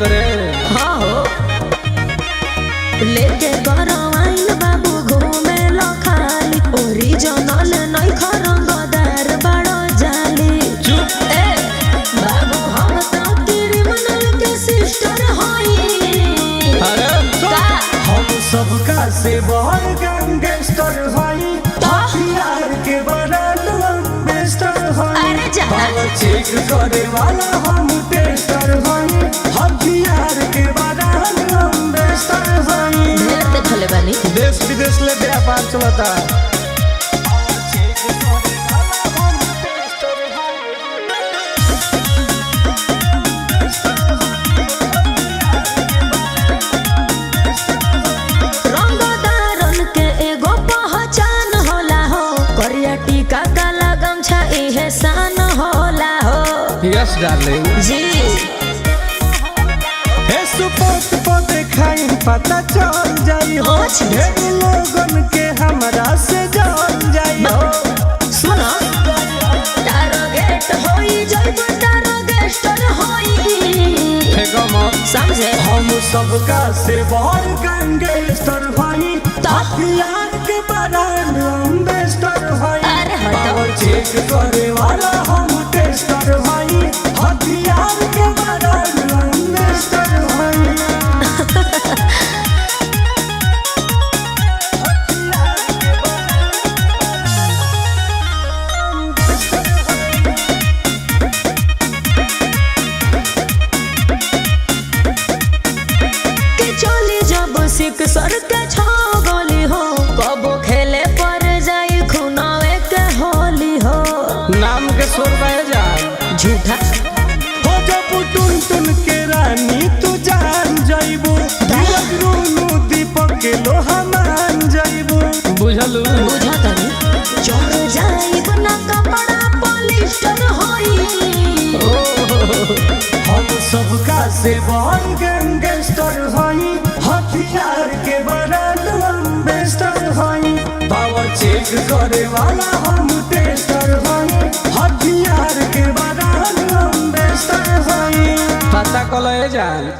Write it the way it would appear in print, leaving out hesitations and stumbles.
करे। हाँ हो लेके करो आइल बाबू घूमे लो खाली ओरिजिनल नहीं खरंगदार बड़ो जाली। चुप ए बाबू हम तो क्रिमिनल के सिस्टर होई। अरे का हम सबका से बड़ गैंगस्टर हई हथियार के बड़ल बेस्टर हई। अरे जा पावर चेक करे वाला हम टेस्टर हई हथियार के बड़ल बेस्टर हई। ढेर देखले बानी देश विदेश ले व्यापार चलता। रंगदारन के एगो पहचान होला हो करिया टीका काला गमछा इहे शान होला हो। Yes darling. जी हे सुपोत को देखाई पता चल जाई हो अच्छा। ढेर लोगन के हमरा से जल जाई हो। सुनो टारगेट होई जइबो टारगेस्टर होई। फेंको मत। समझे हम सबका से बड़ गैंगस्टर हई हथियार के बड़ल बेस्टर हई। अरे हटो। पावर चेक करे वाला हम टेस्टर हई हथियार के बड़ल बेस्टर हई। के चली जब सिक सर के छो गोली हो कबो खेले पर जाई खुनावे के होली हो। नाम के सुर रह जान। झूठा हो जब टुन टुन के रानी तू जान जाइबू धीरज रोनू दीपक के लोहा मान जाइबू। बुझलू। बुझा तनी चढ़ जाई बना कपड़ा पॉलिस्टर होई। हम सबका से बड़ गैंगस्टर हई हथियार के बड़ल बेस्टर हई। पावर चेक करे वाला हम टेस्टर हई हथियार के बड़ल बेस्टर हई। पता कल जान।